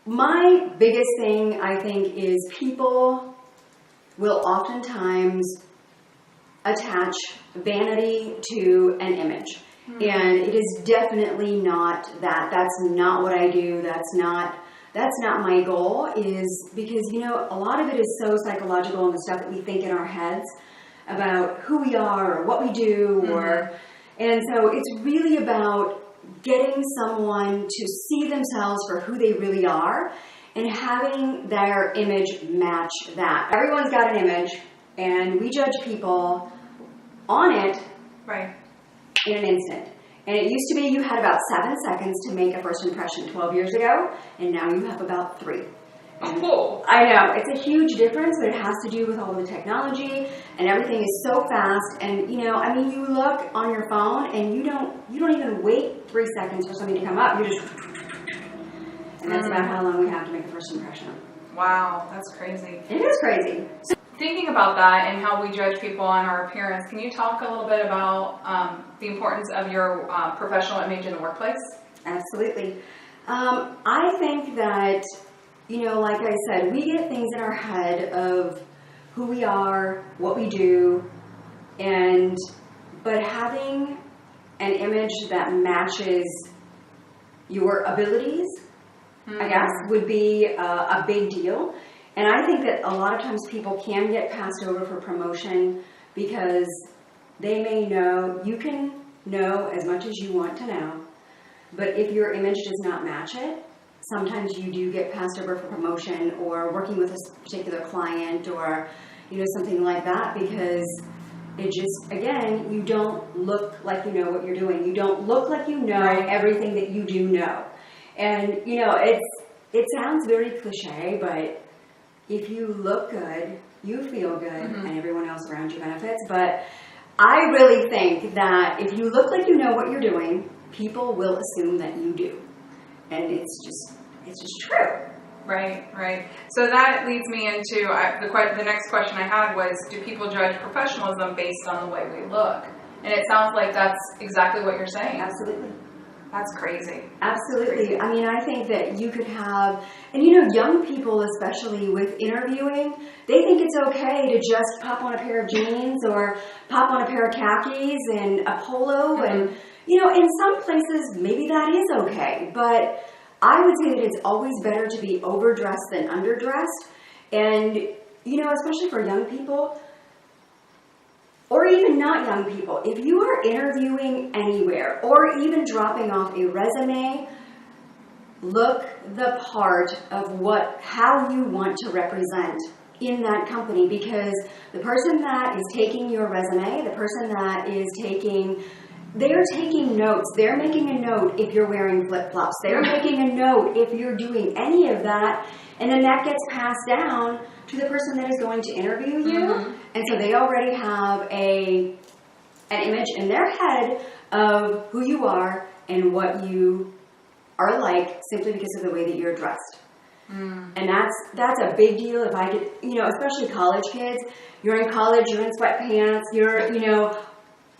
my biggest thing, I think, is people will oftentimes attach vanity to an image. Mm-hmm. And it is definitely not that. That's not what I do. That's not my goal, is because, you know, a lot of it is so psychological, and the stuff that we think in our heads about who we are or what we do. Mm-hmm. And so it's really about getting someone to see themselves for who they really are and having their image match that. Everyone's got an image, and we judge people on it right in an instant. And it used to be you had about 7 seconds to make a first impression 12 years ago, and now you have about 3. Cool. I know, it's a huge difference, but it has to do with all the technology, and everything is so fast. And, you know, I mean, you look on your phone, and you don't even wait 3 seconds for something to come up. You just, and that's about how long we have to make a first impression. Wow, that's crazy. It is crazy. So, thinking about that and how we judge people on our appearance, can you talk a little bit about the importance of your professional image in the workplace? Absolutely. I think that, you know, like I said, we get things in our head of who we are, what we do, but having an image that matches your abilities, I guess, would be a big deal. And I think that a lot of times people can get passed over for promotion because they may know, you can know as much as you want to know, but if your image does not match it, sometimes you do get passed over for promotion or working with a particular client or, you know, something like that, because it just, again, you don't look like you know what you're doing. You don't look like you know everything that you do know. And, you know, it sounds very cliche, but if you look good, you feel good, and everyone else around you benefits. But I really think that if you look like you know what you're doing, people will assume that you do. And it's just true. Right. So that leads me into the next question I had was, do people judge professionalism based on the way we look? And it sounds like that's exactly what you're saying. Absolutely. That's crazy. Absolutely. Crazy. I mean, I think that you could have, and you know, young people, especially with interviewing, they think it's okay to just pop on a pair of jeans or pop on a pair of khakis and a polo. And, you know, in some places, maybe that is okay. But I would say that it's always better to be overdressed than underdressed. And, you know, especially for young people, or even not young people, if you are interviewing anywhere or even dropping off a resume, look the part of how you want to represent in that company, because the person that is taking your resume, the person that is they're taking notes. They're making a note if you're wearing flip-flops. They're making a note if you're doing any of that. And then that gets passed down to the person that is going to interview you. And so they already have an image in their head of who you are and what you are like, simply because of the way that you're dressed. And that's a big deal. If I could, you know, especially college kids, you're in college, you're in sweatpants, you're, you know,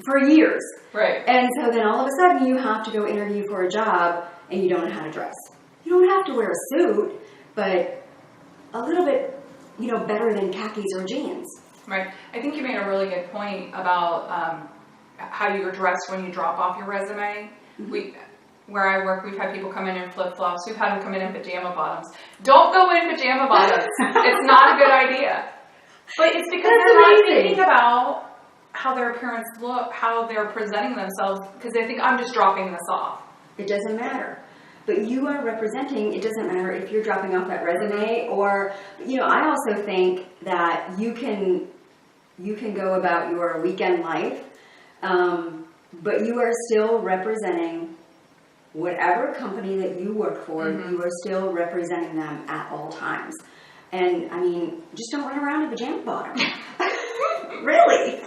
for years. Right. And so then all of a sudden you have to go interview for a job and you don't know how to dress. You don't have to wear a suit, but a little bit, you know, better than khakis or jeans. Right. I think you made a really good point about how you're dressed when you drop off your resume. Where I work, we've had people come in flip-flops. We've had them come in pajama bottoms. Don't go in pajama bottoms. It's not a good idea. But it's because they're not thinking about how their appearance look, how they're presenting themselves, because they think, I'm just dropping this off. It doesn't matter. But you are representing, it doesn't matter if you're dropping off that resume or, you know, I also think that you can go about your weekend life, but you are still representing whatever company that you work for, you are still representing them at all times. And, I mean, just don't run around in pajama bottom. Really?